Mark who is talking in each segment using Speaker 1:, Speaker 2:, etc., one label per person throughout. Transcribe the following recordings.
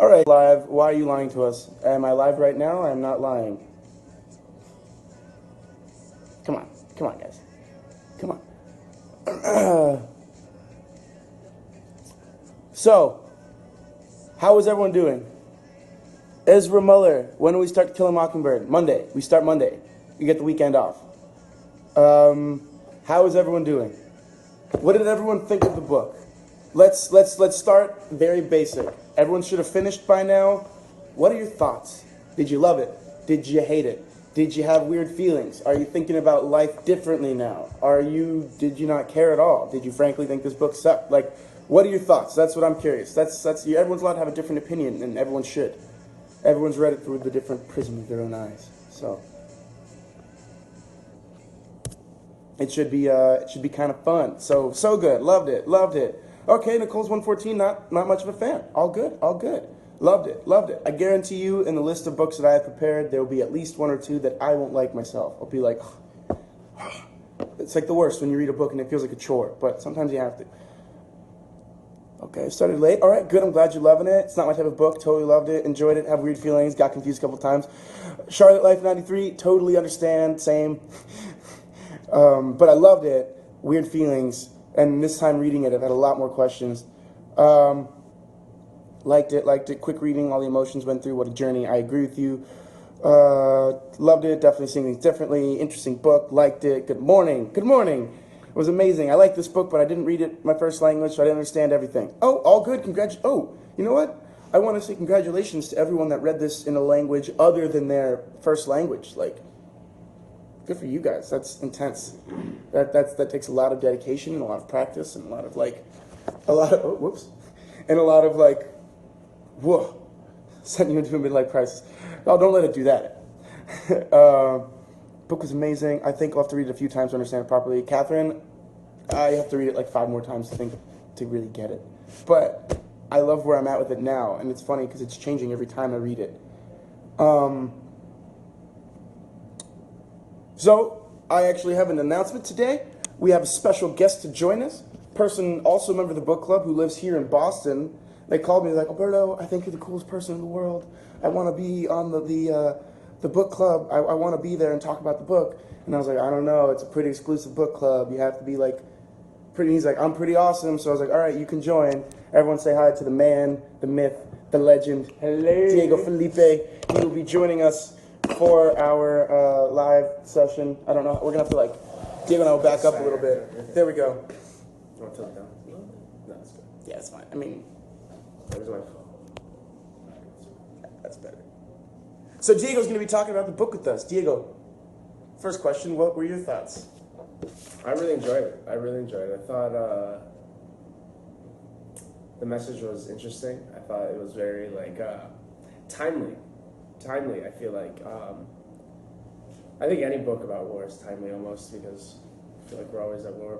Speaker 1: All right, live. Why are you lying to us? Am I live right now? I'm not lying. Come on. Come on, guys. Come on. So, how is everyone doing? Ezra Muller, when do we start Killing Mockingbird? Monday. We start Monday. You get the weekend off. How is everyone doing? What did everyone think of the book? Let's start very basic. Everyone should have finished by now. What are your thoughts? Did you love it? Did you hate it? Did you have weird feelings? Are you thinking about life differently now? Did you not care at all? Did you frankly think this book sucked? Like, what are your thoughts? That's what I'm curious. Everyone's allowed to have a different opinion, and everyone should. Everyone's read it through the different prism of their own eyes. So it should be kind of fun. So good. Loved it. Okay, Nicole's 114, not much of a fan. All good. Loved it. I guarantee you, in the list of books that I have prepared, there will be at least one or two that I won't like myself. I'll be like, it's like the worst when you read a book and it feels like a chore, but sometimes you have to. Okay, started late. All right, good. I'm glad you're loving it. It's not my type of book. Totally loved it. Enjoyed it. Have weird feelings. Got confused a couple times. Charlotte Life 93. Totally understand. Same. But I loved it. Weird feelings. And this time reading it, I've had a lot more questions. Liked it. Quick reading. All the emotions went through. What a journey. I agree with you. Loved it. Definitely seeing things differently. Interesting book. Liked it. Good morning. It was amazing. I like this book, but I didn't read it in my first language, so I didn't understand everything. Oh, all good. Oh, you know what? I want to say congratulations to everyone that read this in a language other than their first language. Like, good for you guys. That's intense. That takes a lot of dedication and a lot of practice and a lot of whoa, sending you into a midlife crisis. Oh, don't let it do that. Book was amazing. I think I'll have to read it a few times to understand it properly. Catherine, I have to read it like 5 more times to really get it. But I love where I'm at with it now, and it's funny because it's changing every time I read it. So I actually have an announcement today. We have a special guest to join us. Person, also a member of the book club, who lives here in Boston. They called me like, Alberto, I think you're the coolest person in the world. I want to be on the book club. I want to be there and talk about the book. And I was like, I don't know. It's a pretty exclusive book club. You have to be like pretty. He's like, I'm pretty awesome. So I was like, all right, you can join. Everyone say hi to the man, the myth, the legend,
Speaker 2: hello,
Speaker 1: Diego Felipe. He will be joining us for our live session. I don't know. We're going to have to Diego and I will back up a little bit. There we go.
Speaker 2: You want to tilt it down? No, that's good.
Speaker 1: Yeah, it's fine. I mean,
Speaker 2: There's my phone.
Speaker 1: that's better. So Diego's going to be talking about the book with us. Diego, first question, what were your thoughts?
Speaker 2: I really enjoyed it. I thought the message was interesting. I thought it was very timely. I feel like I think any book about war is timely almost, because I feel like we're always at war,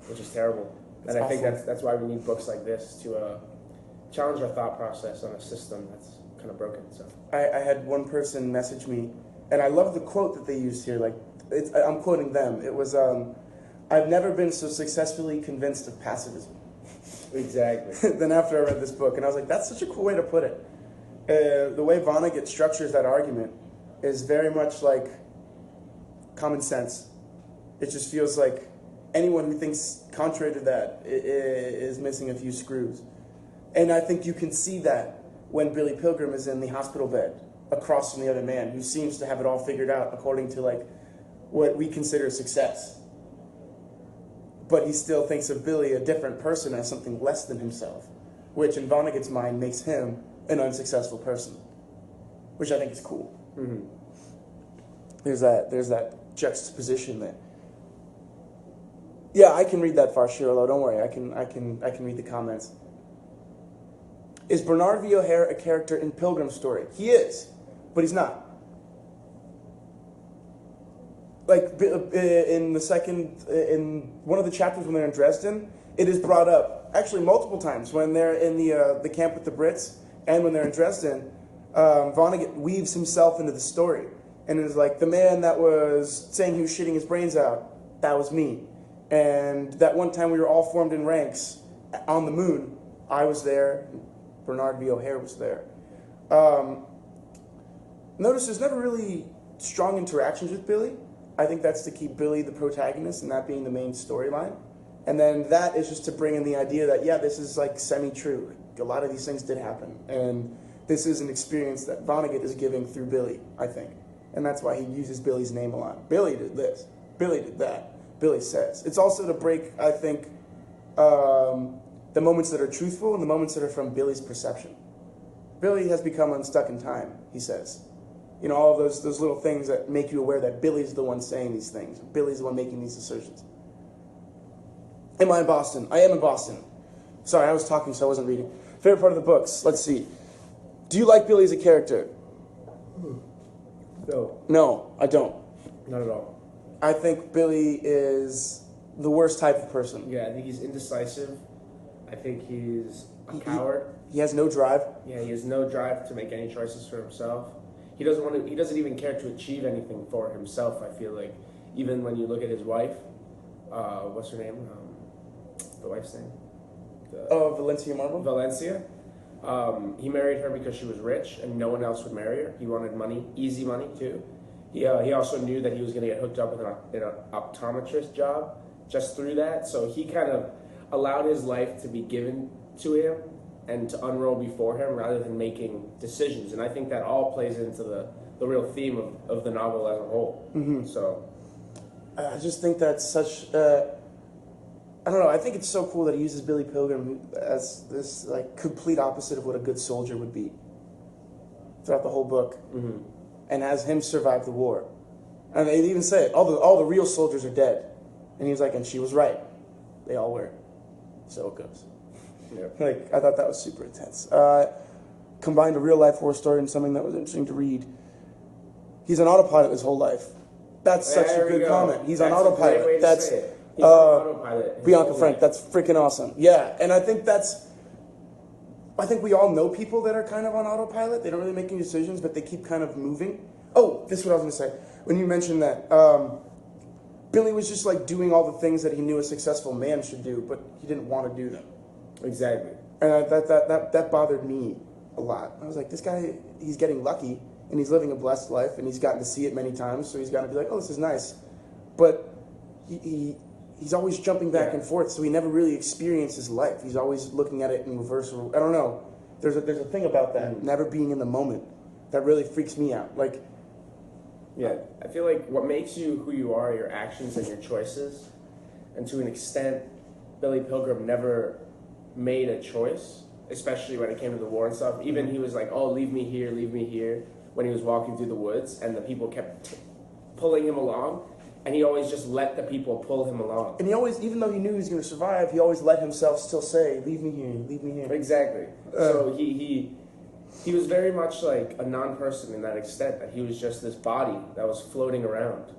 Speaker 2: which is terrible. And I think that's why we need books like this to challenge our thought process on a system that's kind of broken. So
Speaker 1: I had one person message me, and I love the quote that they used here. I'm quoting them. It was, "I've never been so successfully convinced of pacifism."
Speaker 2: Exactly.
Speaker 1: Then after I read this book, and I was like, that's such a cool way to put it. The way Vonnegut structures that argument is very much like common sense. It just feels like anyone who thinks contrary to that is missing a few screws. And I think you can see that when Billy Pilgrim is in the hospital bed across from the other man who seems to have it all figured out according to what we consider success. But he still thinks of Billy, a different person, as something less than himself, which in Vonnegut's mind makes him an unsuccessful person, which I think is cool.
Speaker 2: Mm-hmm.
Speaker 1: There's that juxtaposition there. Yeah, I can read that far, Shirlo. Don't worry. I can read the comments. Is Bernard V. O'Hare a character in Pilgrim's story? He is, but he's not. In one of the chapters when they're in Dresden, it is brought up actually multiple times when they're in the camp with the Brits and when they're in Dresden. Vonnegut weaves himself into the story, and it's like, the man that was saying he was shitting his brains out, that was me. And that one time we were all formed in ranks on the moon, I was there, Bernard V. O'Hare was there. Notice there's never really strong interactions with Billy. I think that's to keep Billy the protagonist and that being the main storyline. And then that is just to bring in the idea that, yeah, this is like semi-true. A lot of these things did happen. And this is an experience that Vonnegut is giving through Billy, I think. And that's why he uses Billy's name a lot. Billy did this. Billy did that. Billy says. It's also to break, I think, the moments that are truthful and the moments that are from Billy's perception. Billy has become unstuck in time, he says. You know, all of those little things that make you aware that Billy's the one saying these things. Billy's the one making these assertions. Am I in Boston? I am in Boston. Sorry, I was talking, so I wasn't reading. Favorite part of the books? Let's see. Do you like Billy as a character?
Speaker 2: No.
Speaker 1: No, I don't.
Speaker 2: Not at all.
Speaker 1: I think Billy is the worst type of person.
Speaker 2: Yeah, I think he's indecisive. I think he's a coward.
Speaker 1: He has no drive.
Speaker 2: Yeah, he has no drive to make any choices for himself. He doesn't want to. He doesn't even care to achieve anything for himself. I feel like, even when you look at his wife, what's her name? The wife's name.
Speaker 1: Valencia Marble?
Speaker 2: Valencia. He married her because she was rich and no one else would marry her. He wanted money, easy money too. He also knew that he was going to get hooked up with an optometrist job just through that. So he kind of allowed his life to be given to him and to unroll before him rather than making decisions. And I think that all plays into the real theme of the novel as a whole. Mm-hmm. So
Speaker 1: I just think that's such... I don't know. I think it's so cool that he uses Billy Pilgrim as this like complete opposite of what a good soldier would be throughout the whole book, mm-hmm. and has him survive the war. And they even say it, all the real soldiers are dead, and he's like, and she was right, they all were. So it goes.
Speaker 2: Yep.
Speaker 1: Like I thought that was super intense. Combined a real life war story and something that was interesting to read. He's on autopilot his whole life. That's such a good comment. He's on autopilot. That's autopilot. Bianca Frank, that's freaking awesome. Yeah, and I think we all know people that are kind of on autopilot. They don't really make any decisions, but they keep kind of moving. Oh, this is what I was going to say. When you mentioned that, Billy was just like doing all the things that he knew a successful man should do, but he didn't want to do them.
Speaker 2: Exactly.
Speaker 1: And that bothered me a lot. I was like, this guy, he's getting lucky, and he's living a blessed life, and he's gotten to see it many times, so he's got to be like, oh, this is nice. But he's always jumping back and forth, so he never really experiences life. He's always looking at it in reverse. I don't know. There's a thing about that, never being in the moment, that really freaks me out. Like,
Speaker 2: yeah, I feel like what makes you who you are, your actions and your choices, and to an extent, Billy Pilgrim never made a choice, especially when it came to the war and stuff. Even he was like, oh, leave me here, when he was walking through the woods, and the people kept pulling him along. And he always just let the people pull him along. And
Speaker 1: he always, even though he knew he was going to survive, he always let himself still say, leave me here, leave me here.
Speaker 2: Exactly. So he was very much like a non-person in that extent, that he was just this body that was floating around.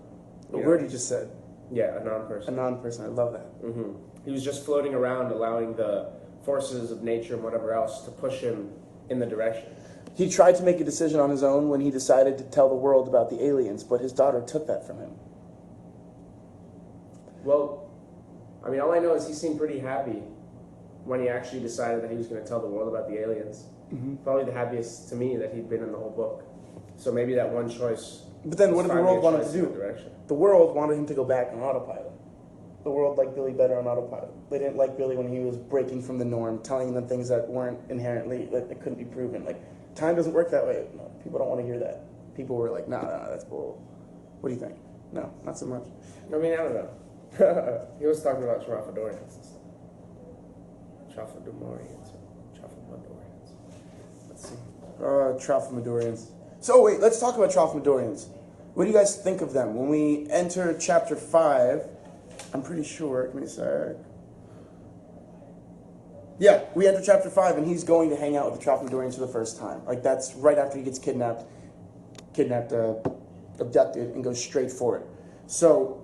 Speaker 1: The word you just said.
Speaker 2: Yeah, a non-person.
Speaker 1: A non-person, I love that.
Speaker 2: Mm-hmm. He was just floating around, allowing the forces of nature and whatever else to push him in the direction.
Speaker 1: He tried to make a decision on his own when he decided to tell the world about the aliens, but his daughter took that from him.
Speaker 2: Well, I mean, all I know is he seemed pretty happy when he actually decided that he was going to tell the world about the aliens. Mm-hmm. Probably the happiest to me that he'd been in the whole book. So maybe that one choice.
Speaker 1: But then what did the world want him to do? The world wanted him to go back on autopilot. The world liked Billy better on autopilot. They didn't like Billy when he was breaking from the norm, telling them things that weren't inherently, that couldn't be proven. Like, time doesn't work that way. No, people don't want to hear that. People were like, nah, that's bull. What do you think? No, not so much.
Speaker 2: I mean, I don't know. He was talking about Tralfadorians and stuff. Tralfadorians. Let's see.
Speaker 1: Tralfamadorians. So wait, let's talk about Tralfamadorians. What do you guys think of them? When we enter chapter 5, I'm pretty sure, give me a sec. Yeah, we enter chapter 5 and he's going to hang out with the Tralfamadorians for the first time. Like, that's right after he gets abducted, and goes straight for it. So,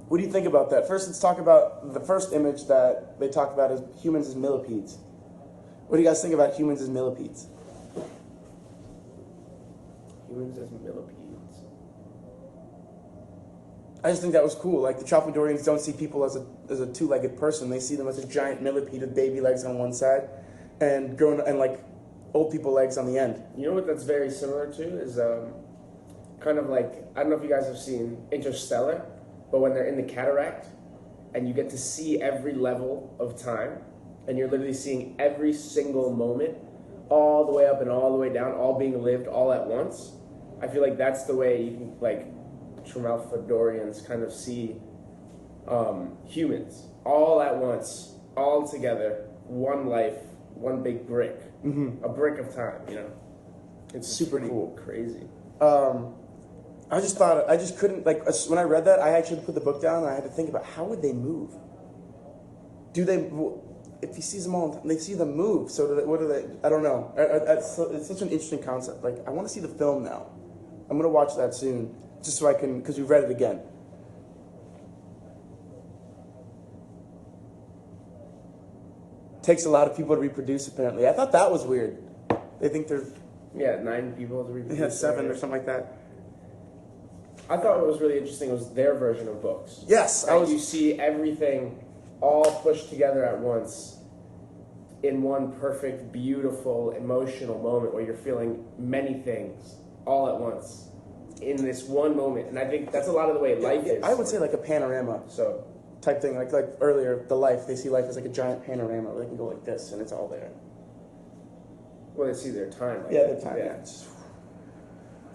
Speaker 1: what do you think about that? First, let's talk about the first image that they talk about as humans as millipedes. What do you guys think about humans as millipedes?
Speaker 2: Humans as millipedes.
Speaker 1: I just think that was cool. Like, the Tralfamadorians don't see people as a two-legged person. They see them as a giant millipede with baby legs on one side, and old people legs on the end.
Speaker 2: You know what that's very similar to is kind of like, I don't know if you guys have seen Interstellar, but when they're in the cataract and you get to see every level of time and you're literally seeing every single moment all the way up and all the way down, all being lived all at once. I feel like that's the way you can, like, Trumalfadorians kind of see humans all at once, all together, one life, one big brick, a brick of time, you know? It's
Speaker 1: Super
Speaker 2: pretty
Speaker 1: cool.
Speaker 2: crazy.
Speaker 1: I just thought, I just couldn't, like, when I read that, I actually put the book down and I had to think about how would they move? Do they, if he sees them all, they see them move, so what do they, I don't know. It's such an interesting concept. Like, I want to see the film now. I'm going to watch that soon, just so I can, because we've read it again. Takes a lot of people to reproduce, apparently. I thought that was weird. They think there's,
Speaker 2: 9 people to reproduce.
Speaker 1: yeah, 7 or something like that.
Speaker 2: I thought what was really interesting was their version of books.
Speaker 1: Yes,
Speaker 2: Like, you see everything all pushed together at once in one perfect, beautiful, emotional moment where you're feeling many things all at once in this one moment. And I think that's a lot of the way life is.
Speaker 1: I would say like a panorama
Speaker 2: So,
Speaker 1: type thing. Like earlier, the life, they see life as like a giant panorama where they can go like this and it's all there.
Speaker 2: well, they see their time. Like
Speaker 1: Yeah,
Speaker 2: that.
Speaker 1: their time.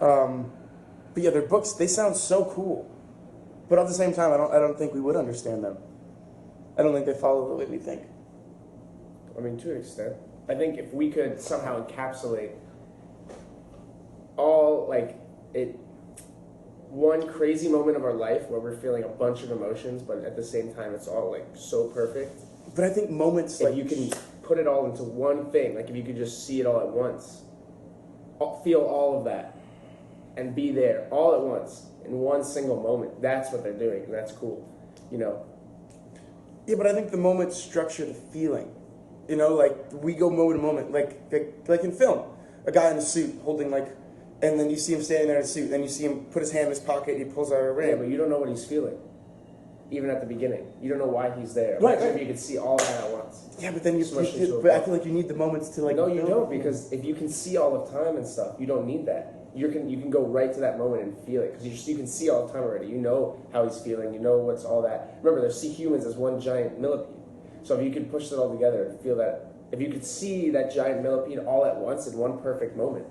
Speaker 1: Yeah. But yeah, their books, they sound so cool. But at the same time, I don't think we would understand them. I don't think they follow the way we think.
Speaker 2: I mean, to an extent. I think if we could somehow encapsulate all, like, one crazy moment of our life where we're feeling a bunch of emotions, but at the same time it's all, like, so perfect.
Speaker 1: But I think moments
Speaker 2: If
Speaker 1: like
Speaker 2: you can put it all into one thing, like if you could just see it all at once, feel all of that, and be there all at once in one single moment, that's what they're doing, and that's cool, you know?
Speaker 1: Yeah, but I think the moments structure the feeling. You know, like we go moment to moment, like in film, a guy in a suit holding like, and then you see him standing there in a suit, then you see him put his hand in his pocket, and he pulls out a ring.
Speaker 2: Yeah, but you don't know what he's feeling, even at the beginning. You don't know why he's there.
Speaker 1: Right,
Speaker 2: Imagine
Speaker 1: right.
Speaker 2: if you could see all that at once.
Speaker 1: Yeah, but then
Speaker 2: Smush into a
Speaker 1: but I
Speaker 2: book.
Speaker 1: feel like you need the moments to like.
Speaker 2: No, you
Speaker 1: build
Speaker 2: don't,
Speaker 1: it.
Speaker 2: because if you can see all of time and stuff, you don't need that. You can go right to that moment and feel it, because you can see all the time already. You know how he's feeling. You know what's all that. Remember, they see humans as one giant millipede. So if you could push it all together and feel that, if you could see that giant millipede all at once in one perfect moment,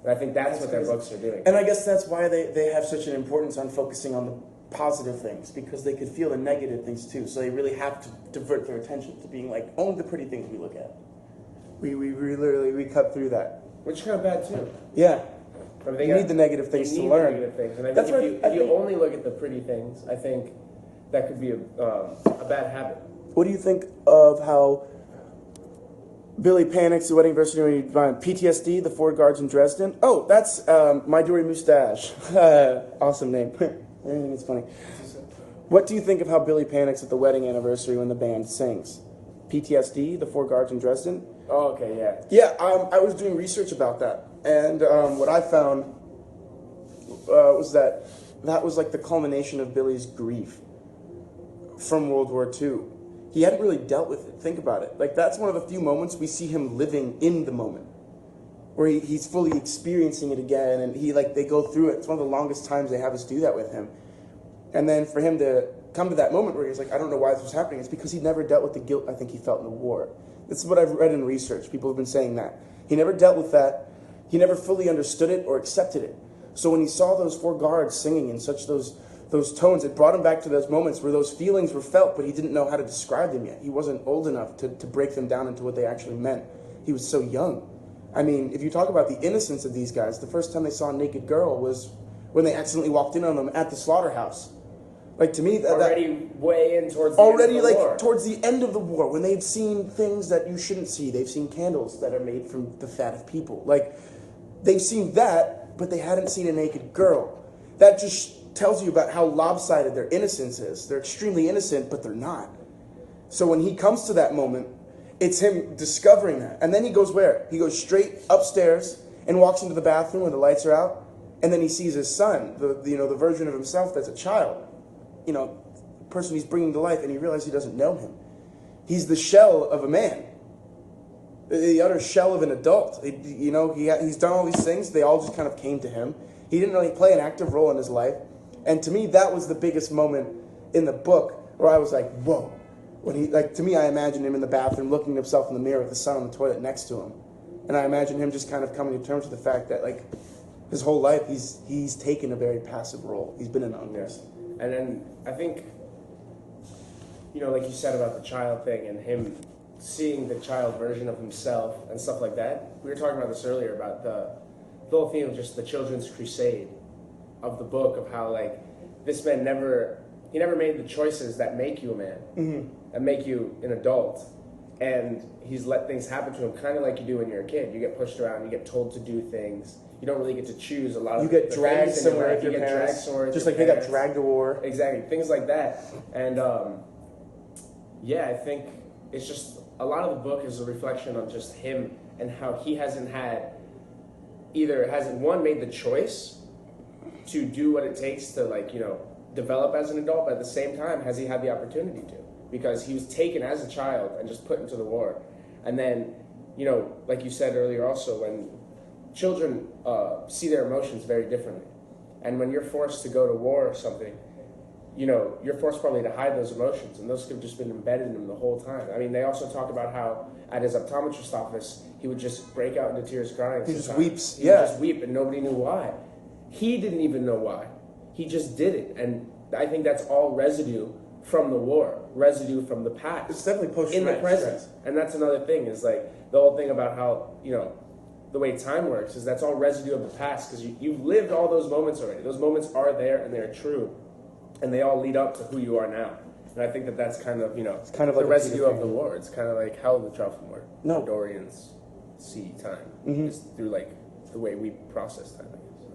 Speaker 2: and I think that's what their books are doing.
Speaker 1: And I guess that's why they have such an importance on focusing on the positive things, because they could feel the negative things too. So they really have to divert their attention to being like, only the pretty things we look at. We literally cut through that.
Speaker 2: Which is kind of bad too.
Speaker 1: Yeah.
Speaker 2: I mean,
Speaker 1: You need the negative things
Speaker 2: you
Speaker 1: to
Speaker 2: need
Speaker 1: learn.
Speaker 2: The negative things. And I
Speaker 1: That's
Speaker 2: think
Speaker 1: right.
Speaker 2: if you only look at the pretty things, I think that could be a bad habit.
Speaker 1: What do you think of how Billy panics at wedding anniversary when he finds PTSD, the Four Guards in Dresden? Oh, that's My Dory Mustache. Awesome name. I think it's funny. What do you think of how Billy panics at the wedding anniversary when the band sings? PTSD, the Four Guards in Dresden?
Speaker 2: Oh, okay, yeah.
Speaker 1: Yeah, I was doing research about that, and what I found was that was like the culmination of Billy's grief from World War II. He hadn't really dealt with it. Think about it. Like, that's one of the few moments we see him living in the moment, where he's fully experiencing it again, and they go through it. It's one of the longest times they have us do that with him. And then for him to come to that moment where he's like, I don't know why this was happening, it's because he never dealt with the guilt I think he felt in the war. This is what I've read in research. People have been saying that. He never dealt with that. He never fully understood it or accepted it. So when he saw those four guards singing in such those tones, it brought him back to those moments where those feelings were felt, but he didn't know how to describe them yet. He wasn't old enough to break them down into what they actually meant. He was so young. I mean, if you talk about the innocence of these guys, the first time they saw a naked girl was when they accidentally walked in on them at the slaughterhouse. Like, to me,
Speaker 2: Already way in towards the
Speaker 1: already
Speaker 2: end of the war.
Speaker 1: towards the end of the war, when they've seen things that you shouldn't see. They've seen candles that are made from the fat of people. Like, they've seen that, but they hadn't seen a naked girl. That just tells you about how lopsided their innocence is. They're extremely innocent, but they're not. So when he comes to that moment, it's him discovering that. And then he goes where? He goes straight upstairs and walks into the bathroom when the lights are out, and then he sees his son, the version of himself that's a child. The person he's bringing to life, and he realizes he doesn't know him. He's the shell of a man. the utter shell of an adult. He's done all these things. They all just kind of came to him. He didn't really play an active role in his life. And to me, that was the biggest moment in the book where I was like, whoa. To me, I imagined him in the bathroom looking at himself in the mirror with the son on the toilet next to him. And I imagine him just kind of coming to terms with the fact that, like, his whole life, he's taken a very passive role. He's been an unrest.
Speaker 2: Yeah. And then I think, like you said about the child thing and him seeing the child version of himself and stuff like that. We were talking about this earlier about the whole theme of just the children's crusade of the book, of how, like, this man never made the choices that make you a man, that make you an adult. And he's let things happen to him, kind of like you do when you're a kid. You get pushed around, you get told to do things. You don't really get to choose a lot of.
Speaker 1: You get dragged somewhere with your
Speaker 2: parents.
Speaker 1: parents,
Speaker 2: dragged somewhere with
Speaker 1: just
Speaker 2: your
Speaker 1: like they got
Speaker 2: parents.
Speaker 1: dragged to war.
Speaker 2: Exactly, things like that. And I think it's just a lot of the book is a reflection on just him and how he hasn't made the choice to do what it takes to, like, develop as an adult, but at the same time, has he had the opportunity to? Because he was taken as a child and just put into the war. And then, like you said earlier also, when children see their emotions very differently. And when you're forced to go to war or something, you're forced probably to hide those emotions, and those could have just been embedded in him the whole time. I mean, they also talk about how at his optometrist office, he would just break out into tears crying.
Speaker 1: He just weeps.
Speaker 2: He would just weep, and nobody knew why. He didn't even know why. He just did it. And I think that's all residue from the war, residue from the past.
Speaker 1: It's definitely post
Speaker 2: in the present. And that's another thing, is like the whole thing about how, the way time works is that's all residue of the past, because you've lived all those moments already. Those moments are there and they're true, and they all lead up to who you are now. And I think that's kind of, it's
Speaker 1: kind of
Speaker 2: the
Speaker 1: like
Speaker 2: residue of the war. It's kind of like how the Trump-War Dorians see time. It's through, like, the way we process time, I guess,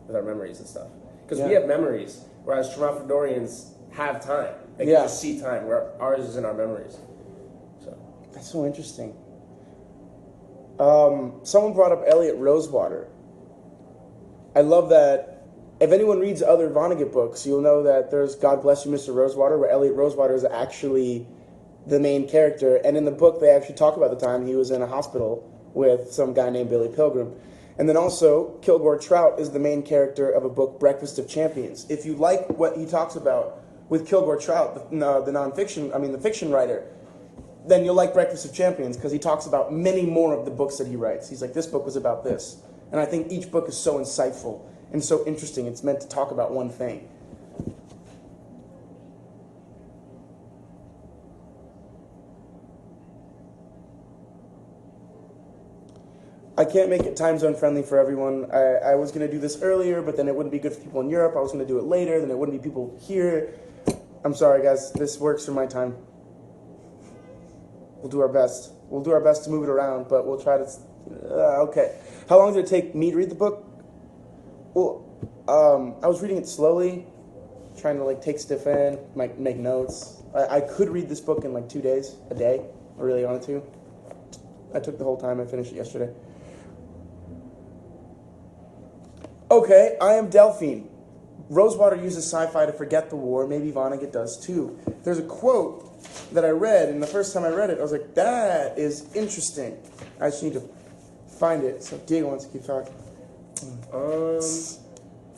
Speaker 2: with our memories and stuff. Because we have memories, whereas Trump-Dorians have time. They can just see time, where ours is in our memories. So
Speaker 1: that's so interesting. Someone brought up Elliot Rosewater. I love that. If anyone reads other Vonnegut books, you'll know that there's God Bless You, Mr. Rosewater, where Elliot Rosewater is actually the main character. And in the book, they actually talk about the time he was in a hospital with some guy named Billy Pilgrim. And then also, Kilgore Trout is the main character of a book, Breakfast of Champions. If you like what he talks about with Kilgore Trout, the fiction writer, then you'll like Breakfast of Champions, because he talks about many more of the books that he writes. He's like, this book was about this. And I think each book is so insightful and so interesting. It's meant to talk about one thing. I can't make it time zone friendly for everyone. I was going to do this earlier, but then it wouldn't be good for people in Europe. I was going to do it later, then it wouldn't be people here. I'm sorry, guys. This works for my time. We'll do our best. We'll do our best to move it around, but we'll try to... okay. How long did it take me to read the book? Well, I was reading it slowly, trying to, like, take stuff in, make notes. I could read this book in, like, 2 days, a day. I really wanted to. I took the whole time. I finished it yesterday. Okay, I am Delphine. Rosewater uses sci-fi to forget the war. Maybe Vonnegut does too. There's a quote that I read, and the first time I read it, I was like, that is interesting. I just need to find it. So Diego wants to keep talking.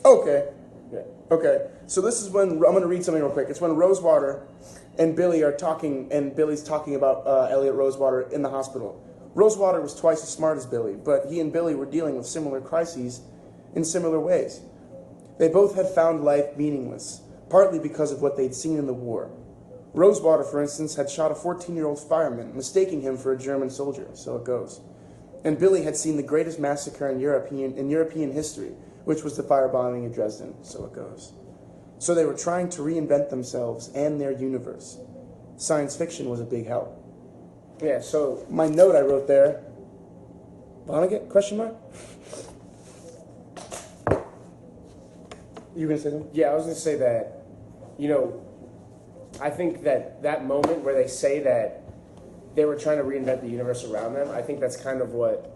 Speaker 1: Okay.
Speaker 2: Yeah.
Speaker 1: Okay. So this is when, I'm going to read something real quick. It's when Rosewater and Billy are talking, and Billy's talking about Elliot Rosewater in the hospital. Rosewater was twice as smart as Billy, but he and Billy were dealing with similar crises in similar ways. They both had found life meaningless, partly because of what they'd seen in the war. Rosewater, for instance, had shot a 14-year-old fireman, mistaking him for a German soldier, so it goes. And Billy had seen the greatest massacre in European history, which was the firebombing of Dresden, so it goes. So they were trying to reinvent themselves and their universe. Science fiction was a big help.
Speaker 2: yeah, so
Speaker 1: My note I wrote there, Vonnegut, question mark? You were going to say something?
Speaker 2: yeah, I was going to say that, I think that moment where they say that they were trying to reinvent the universe around them, I think that's kind of what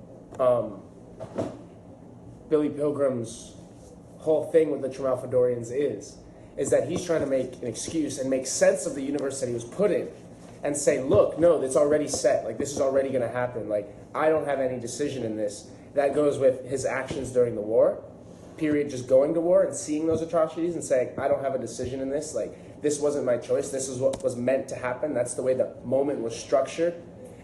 Speaker 2: Billy Pilgrim's whole thing with the Trump-Dorians is that he's trying to make an excuse and make sense of the universe that he was put in. and say, look, no, it's already set. Like, this is already going to happen. Like, I don't have any decision in this. That goes with his actions during the war, period, just going to war and seeing those atrocities and saying, I don't have a decision in this. Like, this wasn't my choice. This is what was meant to happen. That's the way the moment was structured,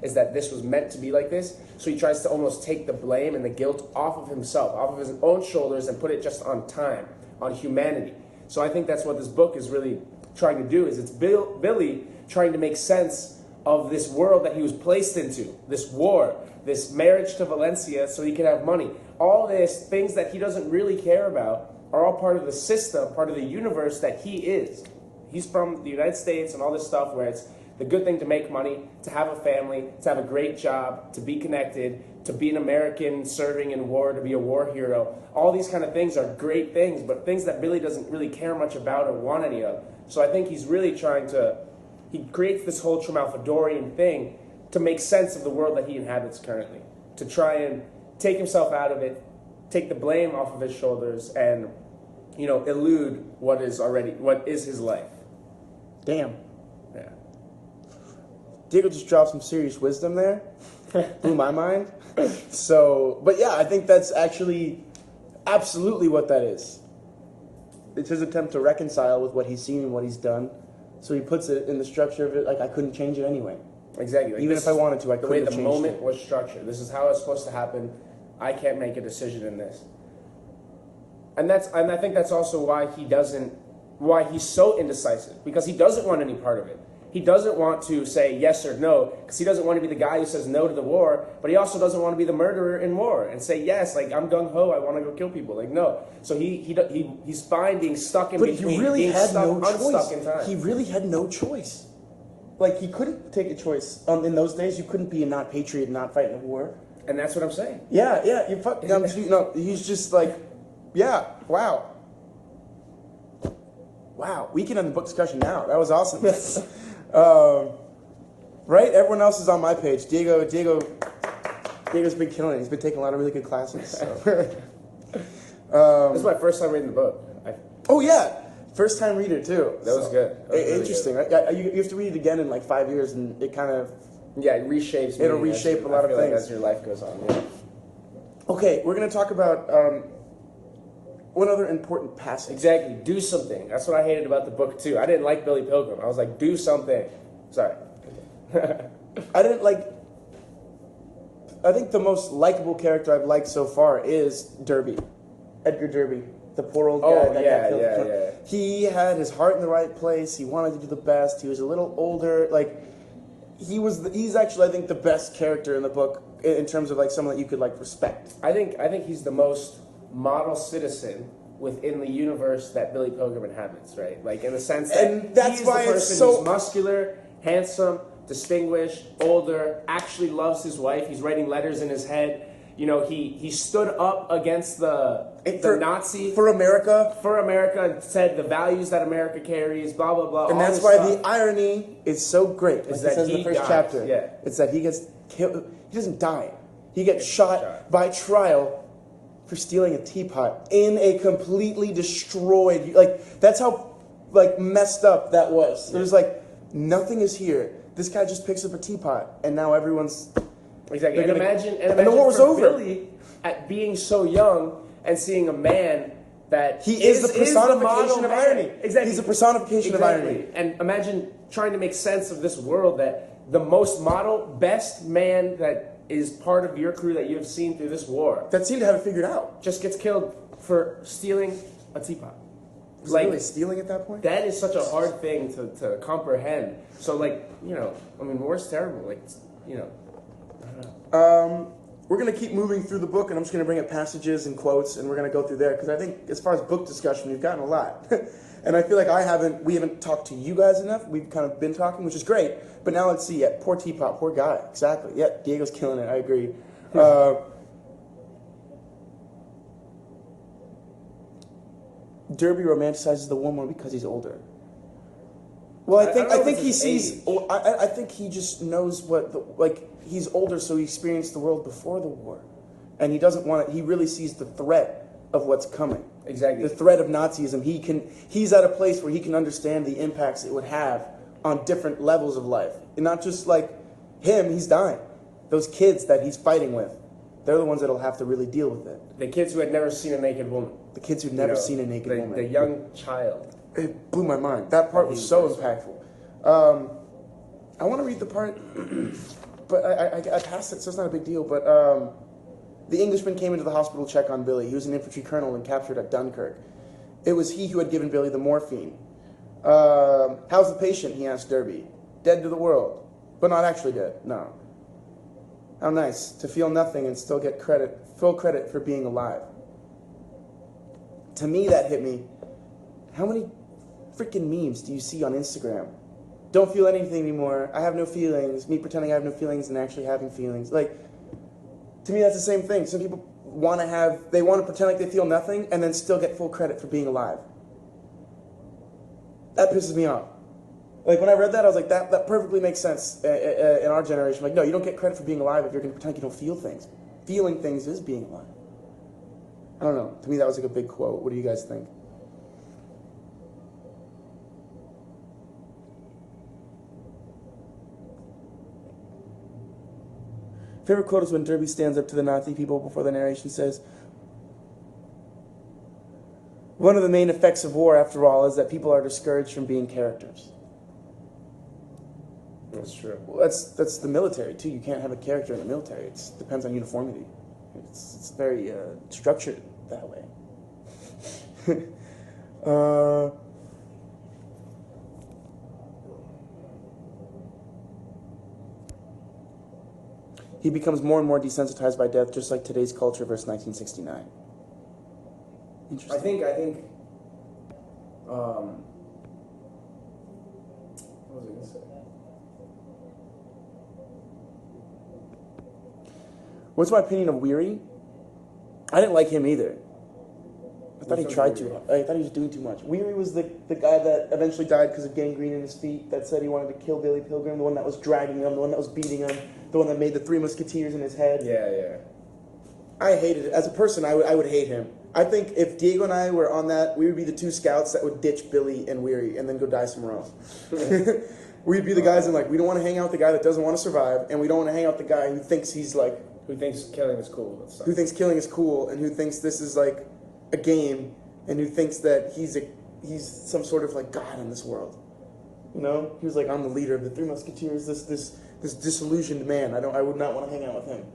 Speaker 2: is that this was meant to be like this. So he tries to almost take the blame and the guilt off of himself, off of his own shoulders, and put it just on time, on humanity. So I think that's what this book is really trying to do, is it's Billy trying to make sense of this world that he was placed into, this war, this marriage to Valencia so he can have money. All this, things that he doesn't really care about, are all part of the system, part of the universe that he is. He's from the United States and all this stuff where it's the good thing to make money, to have a family, to have a great job, to be connected, to be an American serving in war, to be a war hero. All these kind of things are great things, but things that Billy doesn't really care much about or want any of. So I think he's really trying to, he creates this whole Trmalfadorian thing to make sense of the world that he inhabits currently, to try and take himself out of it, take the blame off of his shoulders, and, you know, elude what is his life.
Speaker 1: Damn.
Speaker 2: Yeah.
Speaker 1: Diego just dropped some serious wisdom there. Blew my mind. So, but yeah, I think that's actually absolutely what that is. It's his attempt to reconcile with what he's seen and what he's done. So he puts it in the structure of it, like, I couldn't change it anyway.
Speaker 2: Exactly. Like,
Speaker 1: even if I wanted to, I couldn't have changed it.
Speaker 2: The way the moment was structured. This is how it's supposed to happen. I can't make a decision in this. And I think that's also why he's so indecisive, because he doesn't want any part of it. He doesn't want to say yes or no, because he doesn't want to be the guy who says no to the war, but he also doesn't want to be the murderer in war and say yes, like, I'm gung-ho, I want to go kill people. Like, no. So he's fine being stuck in between.
Speaker 1: But he really had no choice.
Speaker 2: In time.
Speaker 1: He really had no choice. Like, he couldn't take a choice. In those days, you couldn't be a not patriot and not fight in a war.
Speaker 2: And that's what I'm saying.
Speaker 1: Yeah, no, he's just like, yeah, wow. Wow, we can end the book discussion now. That was awesome. Right? Everyone else is on my page. Diego's been killing it. He's been taking a lot of really good classes. So.
Speaker 2: This is my first time reading the book.
Speaker 1: Oh, yeah. First time reader, too.
Speaker 2: That was good. That was really
Speaker 1: interesting,
Speaker 2: good.
Speaker 1: Right? Yeah, you have to read it again in like 5 years, and it kind of...
Speaker 2: Yeah, it reshapes me.
Speaker 1: It'll reshape a lot of things.
Speaker 2: Like as your life goes on, yeah.
Speaker 1: Okay, we're going to talk about one other important passage.
Speaker 2: Exactly. Do something. That's what I hated about the book, too. I didn't like Billy Pilgrim. I was like, do something. Sorry.
Speaker 1: I think the most likable character I've liked so far is Derby. Edgar Derby. The poor old guy that got killed.
Speaker 2: Yeah.
Speaker 1: He had his heart in the right place. He wanted to do the best. He was a little older. Like, he's actually, I think, the best character in the book in terms of like someone that you could like respect.
Speaker 2: I think he's the most model citizen within the universe that Billy Pilgrim inhabits, right? Like, in the sense that
Speaker 1: and that's
Speaker 2: he's
Speaker 1: why
Speaker 2: the
Speaker 1: it's
Speaker 2: person
Speaker 1: so
Speaker 2: who's muscular, handsome, distinguished, older, actually loves his wife. He's writing letters in his head. You know, he stood up against the Nazi
Speaker 1: for America
Speaker 2: and said the values that America carries, blah blah blah.
Speaker 1: And that's why the irony is so great. Like
Speaker 2: is that
Speaker 1: says in the first chapter.
Speaker 2: Yeah.
Speaker 1: It's that he gets killed. He doesn't die. He gets shot by trial for stealing a teapot in a completely destroyed. Like, that's how like messed up that was. It was like, nothing is here. This guy just picks up a teapot, and now everyone's.
Speaker 2: Exactly. And imagine
Speaker 1: the war was over.
Speaker 2: Billy, at being so young and seeing a man that
Speaker 1: he is the personification of irony.
Speaker 2: Exactly.
Speaker 1: He's a personification of irony.
Speaker 2: And imagine trying to make sense of this world that the most model, best man that is part of your crew that you have seen through this war,
Speaker 1: that seemed to have it figured out,
Speaker 2: just gets killed for stealing a teapot.
Speaker 1: Was like, really stealing at that point?
Speaker 2: That is such a hard thing to comprehend. So, like, you know, I mean, war's terrible. Like, you know.
Speaker 1: We're going to keep moving through the book, and I'm just going to bring up passages and quotes, and we're going to go through there, because I think as far as book discussion, we've gotten a lot. And I feel like we haven't talked to you guys enough. We've kind of been talking, which is great. But now let's see. Yeah, poor teapot, poor guy. Exactly. Yeah, Diego's killing it. I agree. Derby romanticizes the woman because he's older. Well, I think he sees. I think he just knows he's older, so he experienced the world before the war, and he doesn't want it. He really sees the threat of what's coming.
Speaker 2: Exactly.
Speaker 1: The threat of Nazism. He's at a place where he can understand the impacts it would have on different levels of life. And not just like him, he's dying. Those kids that he's fighting with, they're the ones that'll have to really deal with it.
Speaker 2: The kids who had never seen a naked woman.
Speaker 1: The kids who'd never seen a naked woman.
Speaker 2: The young child.
Speaker 1: It blew my mind. That part was so impactful. I want to read the part, but I passed it, so it's not a big deal. But the Englishman came into the hospital to check on Billy. He was an infantry colonel and captured at Dunkirk. It was he who had given Billy the morphine. How's the patient? He asked Derby. Dead to the world, but not actually dead. No. How nice to feel nothing and still get full credit for being alive. To me, that hit me. How many freaking memes do you see on Instagram? Don't feel anything anymore. I have no feelings. Me pretending I have no feelings and actually having feelings. Like, to me, that's the same thing. Some people want to pretend like they feel nothing and then still get full credit for being alive. That pisses me off. Like, when I read that, I was like, that perfectly makes sense in our generation. Like, no, you don't get credit for being alive if you're going to pretend you don't feel things. Feeling things is being alive. I don't know. To me, that was like a big quote. What do you guys think? Favorite quote is when Derby stands up to the Nazi people before the narration says, one of the main effects of war, after all, is that people are discouraged from being characters.
Speaker 2: That's true.
Speaker 1: Well, that's the military, too. You can't have a character in the military. It depends on uniformity. It's very structured that way. He becomes more and more desensitized by death, just like today's culture versus 1969. Interesting.
Speaker 2: I think. What was I going to say?
Speaker 1: What's my opinion of Weary? I didn't like him either. I thought he tried too hard. I thought he was doing too much. Weary was the guy that eventually died because of gangrene in his feet, that said he wanted to kill Billy Pilgrim, the one that was dragging him, the one that was beating him, the one that made the Three Musketeers in his head.
Speaker 2: Yeah.
Speaker 1: I hated it. As a person, I would hate him. I think if Diego and I were on that, we would be the two scouts that would ditch Billy and Weary and then go die somewhere else. We'd be the guys in like, we don't want to hang out with the guy that doesn't want to survive, and we don't want to hang out with the guy who thinks he's like...
Speaker 2: Who thinks killing is cool.
Speaker 1: Who thinks killing is cool, and who thinks this is like a game, and who thinks that he's some sort of like god in this world. You know? He was like, I'm the leader of the Three Musketeers, this disillusioned man. I would not want to hang out with him.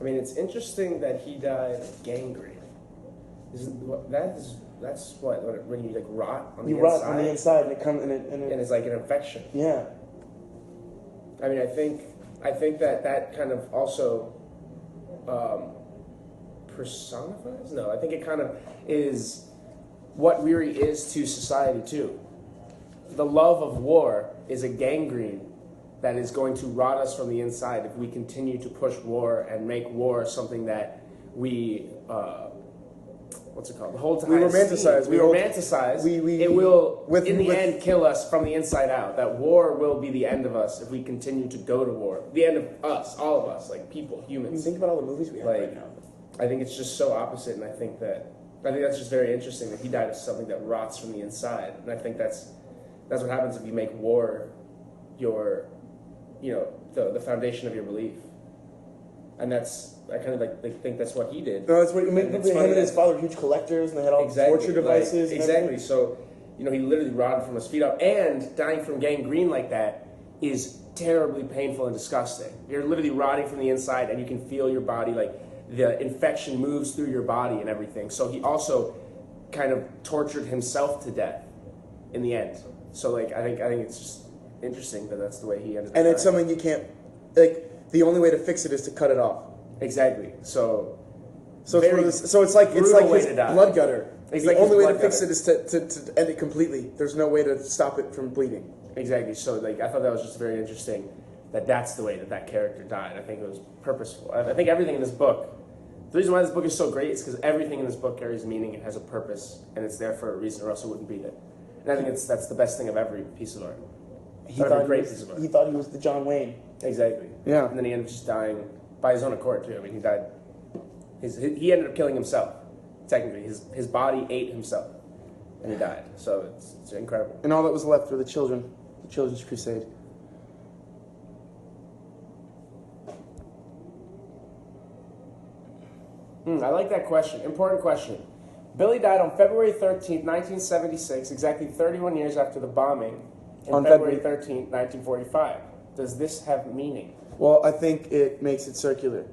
Speaker 2: I mean, it's interesting that he died of gangrene. That's what when you like rot on the inside. You rot on the inside, and it comes and
Speaker 1: it's
Speaker 2: like an infection.
Speaker 1: Yeah.
Speaker 2: I mean, I think that kind of also personifies. No, I think it kind of is what Weary is to society too. The love of war is a gangrene that is going to rot us from the inside if we continue to push war and make war something that we what's it called? The whole time
Speaker 1: we romanticize.
Speaker 2: It will, in the end, kill us from the inside out. That war will be the end of us if we continue to go to war. The end of us, all of us, like people, humans.
Speaker 1: Think about all the movies we have right now.
Speaker 2: I think it's just so opposite, and I think that's just very interesting that he died of something that rots from the inside, and I think that's what happens if you make war your, the foundation of your belief, and I kind of think that's what he did.
Speaker 1: No, that's what him and his father were huge collectors, and they had all torture devices.
Speaker 2: Exactly. So, he literally rotted from his feet up, and dying from gangrene like that is terribly painful and disgusting. You're literally rotting from the inside, and you can feel your body, like the infection moves through your body and everything. So he also kind of tortured himself to death in the end. So I think it's just interesting that that's the way he ended up.
Speaker 1: And it's something you can't the only way to fix it is to cut it off.
Speaker 2: Exactly. So
Speaker 1: it's like his blood gutter. The only way to fix it is to end it completely. There's no way to stop it from bleeding.
Speaker 2: Exactly. So I thought that was just very interesting that's the way that character died. I think it was purposeful. I think everything in this book, the reason why this book is so great is because everything in this book carries meaning. It has a purpose, and it's there for a reason, or else it wouldn't be there. And I think that's the best thing of every piece of art.
Speaker 1: He thought he was the John Wayne.
Speaker 2: Exactly.
Speaker 1: Yeah.
Speaker 2: And then he ended up just dying by his own accord too. I mean, he died. He ended up killing himself. Technically, his body ate himself, and he died. So it's incredible.
Speaker 1: And all that was left were the children The Children's Crusade.
Speaker 2: I like that question. Important question. Billy died on February 13th, 1976, exactly 31 years after the bombing, on February 13th, 1945. Does this have meaning?
Speaker 1: Well, I think it makes it circular.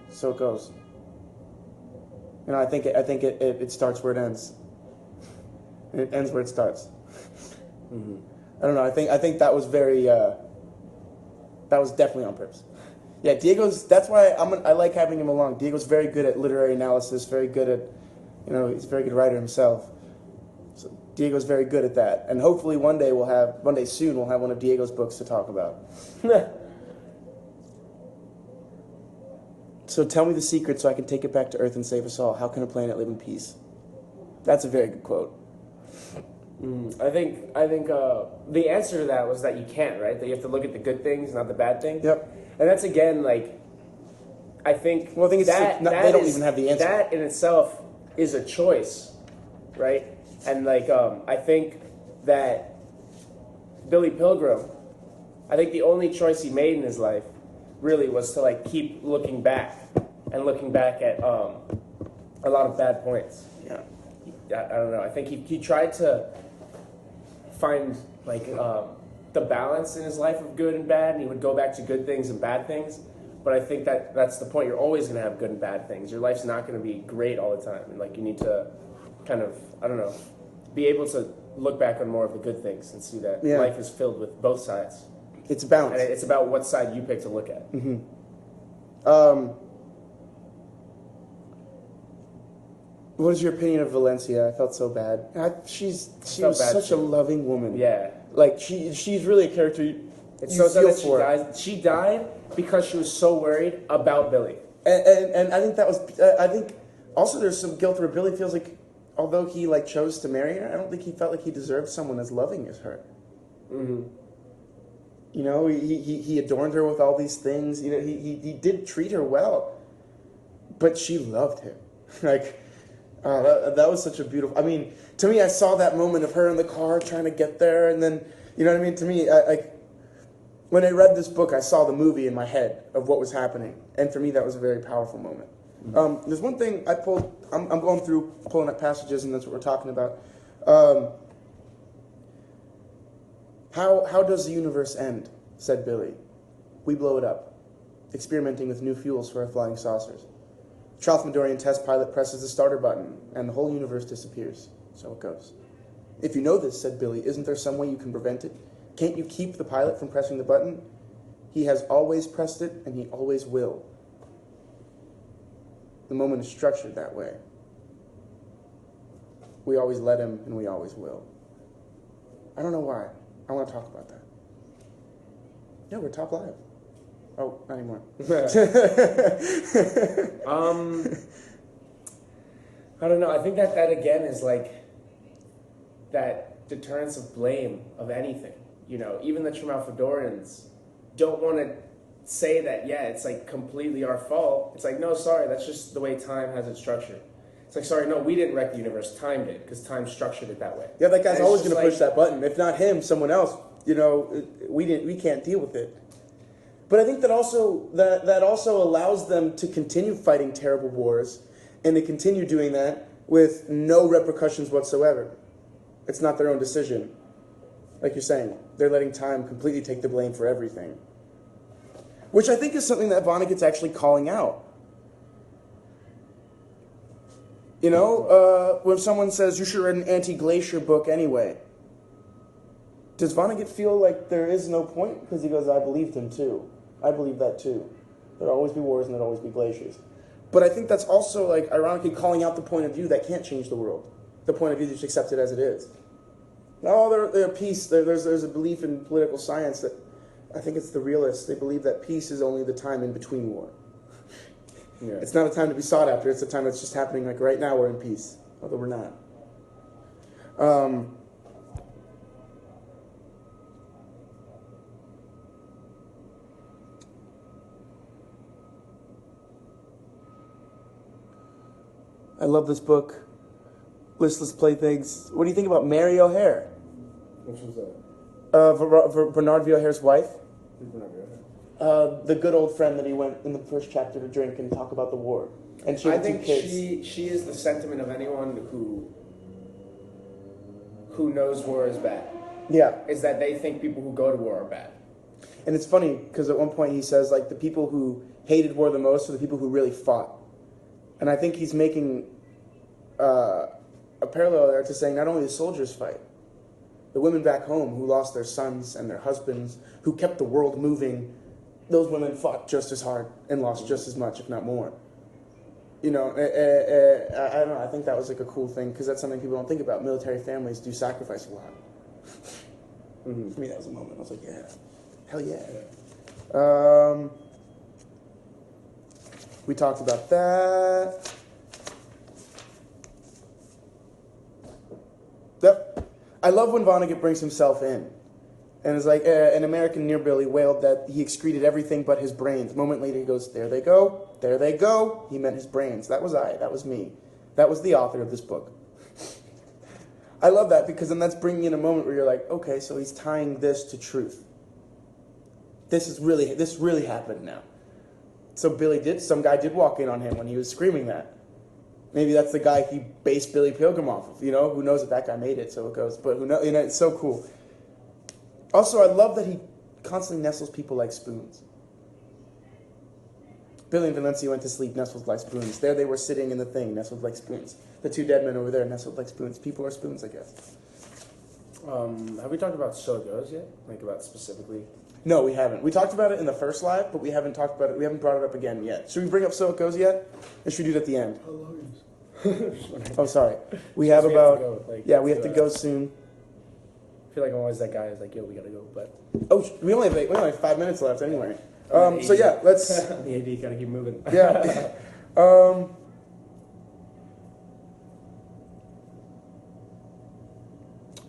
Speaker 1: So it goes. You know, I think it starts where it ends. And it ends where it starts.
Speaker 2: Mm-hmm.
Speaker 1: I don't know. I think that was very. That was definitely on purpose. Yeah, Diego's. That's why I like having him along. Diego's very good at literary analysis. Very good at, he's a very good writer himself. So Diego's very good at that. And hopefully one day soon we'll have one of Diego's books to talk about. So tell me the secret so I can take it back to Earth and save us all. How can a planet live in peace? That's a very good quote.
Speaker 2: I think the answer to that was that you can't, right? That you have to look at the good things, not the bad things.
Speaker 1: Yep.
Speaker 2: And that's again I think.
Speaker 1: Well, I think they don't even have the answer.
Speaker 2: That in itself is a choice, right? And I think that Billy Pilgrim, I think the only choice he made in his life really was to keep looking back at a lot of bad points.
Speaker 1: Yeah.
Speaker 2: I don't know. I think he tried to find the balance in his life of good and bad, and he would go back to good things and bad things. But I think that's the point. You're always going to have good and bad things. Your life's not going to be great all the time. And you need to kind of, I don't know, be able to look back on more of the good things and see that life is filled with both sides.
Speaker 1: It's a balance.
Speaker 2: And it's about what side you pick to look at.
Speaker 1: Mm-hmm. What is your opinion of Valencia? I felt so bad. She was such a loving woman.
Speaker 2: Yeah.
Speaker 1: She's really a character
Speaker 2: it's so sad that she died. She died because she was so worried about Billy.
Speaker 1: And I think that was, I think also there's some guilt where Billy feels like, although he chose to marry her, I don't think he felt like he deserved someone as loving as her.
Speaker 2: Mm-hmm.
Speaker 1: He adorned her with all these things. He did treat her well, but she loved him. That was such a beautiful. I mean, to me, I saw that moment of her in the car trying to get there, and then you know what I mean. To me, when I read this book, I saw the movie in my head of what was happening, and for me, that was a very powerful moment. Mm-hmm. There's one thing I pulled. I'm going through pulling up passages, and that's what we're talking about. How does the universe end? Said Billy. We blow it up, experimenting with new fuels for our flying saucers. Tralfamadorian test pilot presses the starter button, and the whole universe disappears. So it goes. If you know this, said Billy, isn't there some way you can prevent it? Can't you keep the pilot from pressing the button? He has always pressed it, and he always will. The moment is structured that way. We always let him, and we always will. I don't know why. I want to talk about that. Yeah, we're top live. Oh, not anymore.
Speaker 2: I don't know. I think that again is that deterrence of blame of anything. Even the Tralfamadorians don't want to say that, it's completely our fault. It's no, sorry, that's just the way time has it structured. It's sorry, no, we didn't wreck the universe, time did, because time structured it that way.
Speaker 1: Yeah, that guy's always going to push that button. If not him, someone else. We can't deal with it. But I think that also allows them to continue fighting terrible wars, and to continue doing that with no repercussions whatsoever. It's not their own decision. Like you're saying, they're letting time completely take the blame for everything. Which I think is something that Vonnegut's actually calling out. When someone says, you should read an anti-glacier book anyway. Does Vonnegut feel like there is no point? Because he goes, I believed him too. I believe that too. There'll always be wars and there'll always be glaciers. But I think that's also, ironically calling out the point of view that can't change the world. The point of view that's accepted as it is. They're peace. There's a belief in political science that, I think it's the realists, they believe that peace is only the time in between war. Yeah. It's not a time to be sought after. It's a time that's just happening. Right now, we're in peace, although we're not. I love this book. Listless Playthings. What do you think about Mary O'Hare?
Speaker 2: Which was that?
Speaker 1: Bernard Villaher's wife. The good old friend that he went in the first chapter to drink and talk about the war. And she
Speaker 2: I
Speaker 1: had two
Speaker 2: think
Speaker 1: kids.
Speaker 2: she is the sentiment of anyone who knows war is bad.
Speaker 1: Yeah.
Speaker 2: Is that they think people who go to war are bad.
Speaker 1: And it's funny because at one point he says like the people who hated war the most are the people who really fought. And I think he's making a parallel there to saying not only the soldiers fight, the women back home who lost their sons and their husbands, who kept the world moving, those women fought just as hard and lost just as much, if not more. You know, I don't know, I think that was like a cool thing because that's something people don't think about. Military families do sacrifice a lot.
Speaker 2: Mm-hmm.
Speaker 1: For me, that was a moment. I was like, yeah, hell yeah. We talked about that. Yep. I love when Vonnegut brings himself in. And it's like an American near-Billy wailed that he excreted everything but his brains. A moment later he goes, there they go, there they go. He meant his brains. That was I, that was me. That was the author of this book. I love that because then that's bringing in a moment where you're like, okay, so he's tying this to truth. This really happened now. So some guy did walk in on him when he was screaming that. Maybe that's the guy he based Billy Pilgrim off of, you know? Who knows if that guy made it, so it goes. But who knows, you know, it's so cool. Also, I love that he constantly nestles people like spoons. Billy and Valencia went to sleep nestled like spoons. There they were sitting in the thing, nestled like spoons. The two dead men over there nestled like spoons. People are spoons, I guess.
Speaker 2: Have we talked about So It Goes yet? Like about specifically?
Speaker 1: No, we haven't. We talked about it in the first live, but we haven't talked about it. We haven't brought it up again yet. Should we bring up So It Goes yet? Or should we do it at the end?
Speaker 2: How long is
Speaker 1: Oh, sorry. We have
Speaker 2: we
Speaker 1: about...
Speaker 2: have to go, like,
Speaker 1: yeah, we have to go soon.
Speaker 2: I feel like I'm always that guy who's like, yo, we gotta go, but...
Speaker 1: Oh, we only have 5 minutes left anyway. So yeah, let's...
Speaker 2: the AD gotta keep moving.
Speaker 1: Yeah.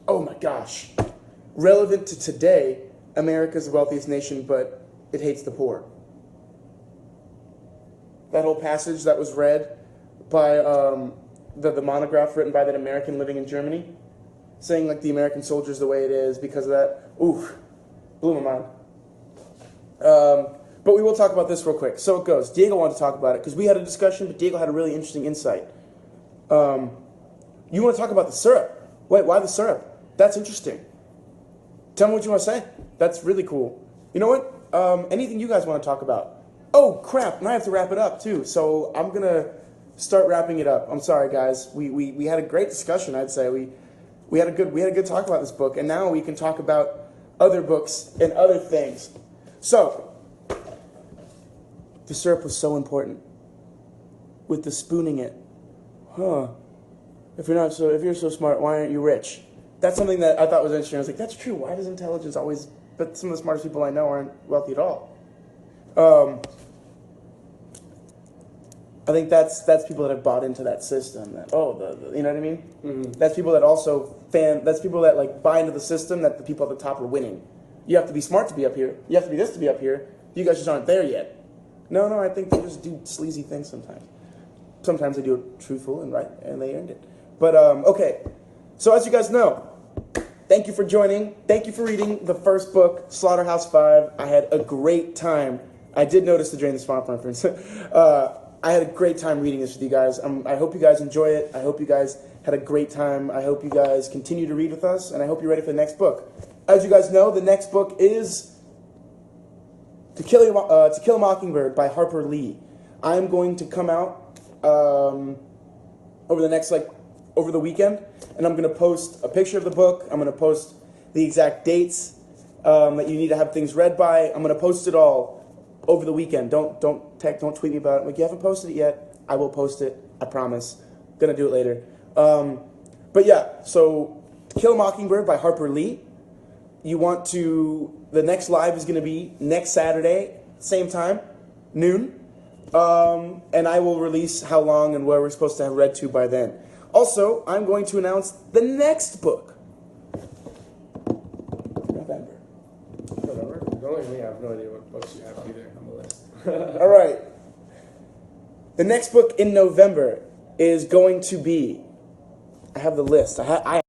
Speaker 1: Oh my gosh. Relevant to today, America's the wealthiest nation, but it hates the poor. That whole passage that was read by the monograph written by that American living in Germany, saying like the American soldier's the way it is because of that. Oof, blew my mind. But we will talk about this real quick. So it goes. Diego wanted to talk about it because we had a discussion, but Diego had a really interesting insight. You want to talk about the syrup? Wait, why the syrup? That's interesting. Tell me what you want to say. That's really cool. You know what? Anything you guys want to talk about? Oh, crap. And I have to wrap it up, too. So I'm going to start wrapping it up. I'm sorry, guys. We had a great discussion, I'd say. We had a good talk about this book. And now we can talk about other books and other things. So, the syrup was so important. With the spooning it. Huh. If you're so smart, why aren't you rich? That's something that I thought was interesting. I was like, that's true. Why does intelligence always... But some of the smartest people I know aren't wealthy at all. I think that's people that have bought into that system. That you know what I mean? Mm-hmm. That's people that also that's people that like buy into the system that the people at the top are winning. You have to be smart to be up here. You have to be this to be up here. You guys just aren't there yet. No, I think they just do sleazy things sometimes. Sometimes they do it truthful and right, and they earned it. But okay. So as you guys know, thank you for joining. Thank you for reading the first book, Slaughterhouse 5. I had a great time. I did notice the Drain the Swamp reference. I had a great time reading this with you guys. I hope you guys enjoy it. I hope you guys had a great time. I hope you guys continue to read with us, and I hope you're ready for the next book. As you guys know, the next book is To Kill a Mockingbird by Harper Lee. I'm going to come out over the weekend, and I'm going to post a picture of the book. I'm going to post the exact dates that you need to have things read by. I'm going to post it all over the weekend. Don't tweet me about it. Like, you haven't posted it yet. I will post it. I promise. Gonna do it later. But yeah, so To Kill a Mockingbird by Harper Lee. The next live is going to be next Saturday, same time, noon. And I will release how long and where we're supposed to have read to by then. Also, I'm going to announce the next book. November.
Speaker 2: Knowing me, I have no idea what books you have either on the list.
Speaker 1: All right. The next book in November is going to be... I have the list. I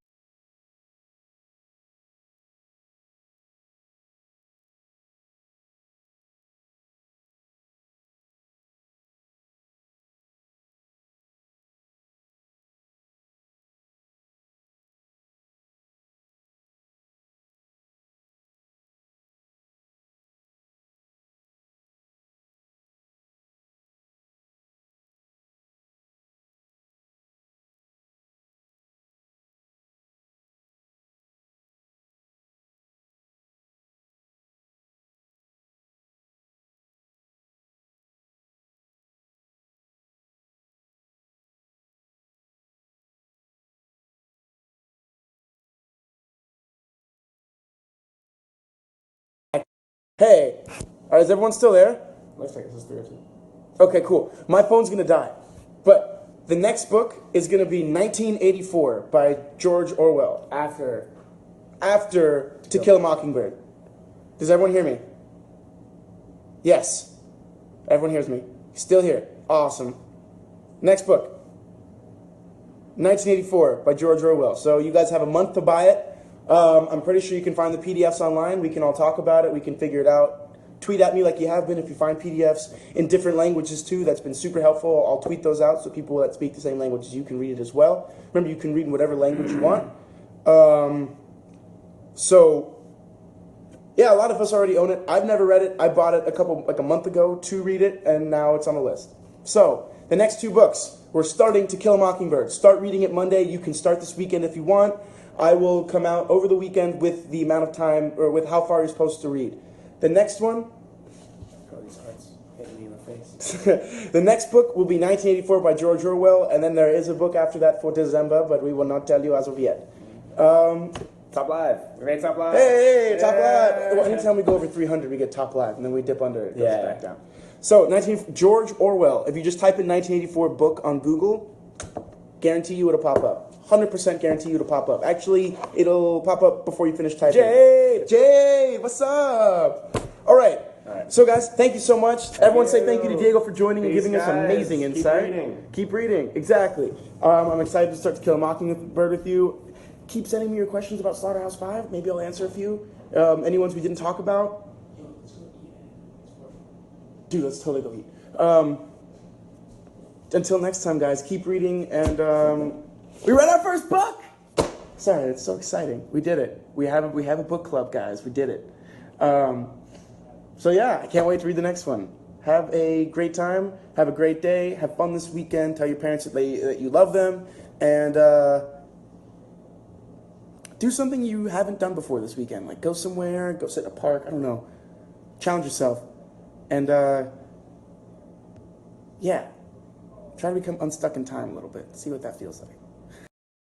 Speaker 1: Hey, all right, is everyone still there?
Speaker 2: Looks like it says 302.
Speaker 1: Okay, cool. My phone's gonna die. But the next book is gonna be 1984 by George Orwell. After To Kill a Mockingbird. Does everyone hear me? Yes. Everyone hears me. Still here. Awesome. Next book. 1984 by George Orwell. So you guys have a month to buy it. I'm pretty sure you can find the PDFs online. We can all talk about it. We can figure it out. Tweet at me like you have been if you find PDFs in different languages too. That's been super helpful. I'll tweet those out so people that speak the same language as you can read it as well. Remember, you can read in whatever language you want. So, yeah, a lot of us already own it. I've never read it. I bought it a month ago to read it, and now it's on the list. So, the next two books, we're starting To Kill a Mockingbird. Start reading it Monday. You can start this weekend if you want. I will come out over the weekend with the amount of time, or with how far you're supposed to read. The next one,
Speaker 2: Oh, these hearts hitting me in the face.
Speaker 1: the next book will be 1984 by George Orwell, and then there is a book after that for December, but we will not tell you as of yet.
Speaker 2: Top live. We made top live.
Speaker 1: Hey, top live. Well, anytime we go over 300, we get top live, and then we dip under it. It goes back down. So, George Orwell. If you just type in 1984 book on Google, guarantee you it'll pop up. 100% guarantee you it'll pop up. Actually, it'll pop up before you finish typing. Jade, what's up? All right. So, guys, thank you so much. Everyone say thank you to Diego for joining and giving us amazing insight. Keep reading. Exactly. I'm excited to start To Kill a Mockingbird with you. Keep sending me your questions about Slaughterhouse-5. Maybe I'll answer a few. Any ones we didn't talk about? Dude, let's totally go eat. Until next time, guys, keep reading, and we read our first book! Sorry, it's so exciting. We did it. We have a book club, guys. We did it. So yeah, I can't wait to read the next one. Have a great time. Have a great day. Have fun this weekend. Tell your parents that you love them, and do something you haven't done before this weekend. Like go somewhere, go sit in a park. I don't know. Challenge yourself, and yeah, try to become unstuck in time a little bit. See what that feels like.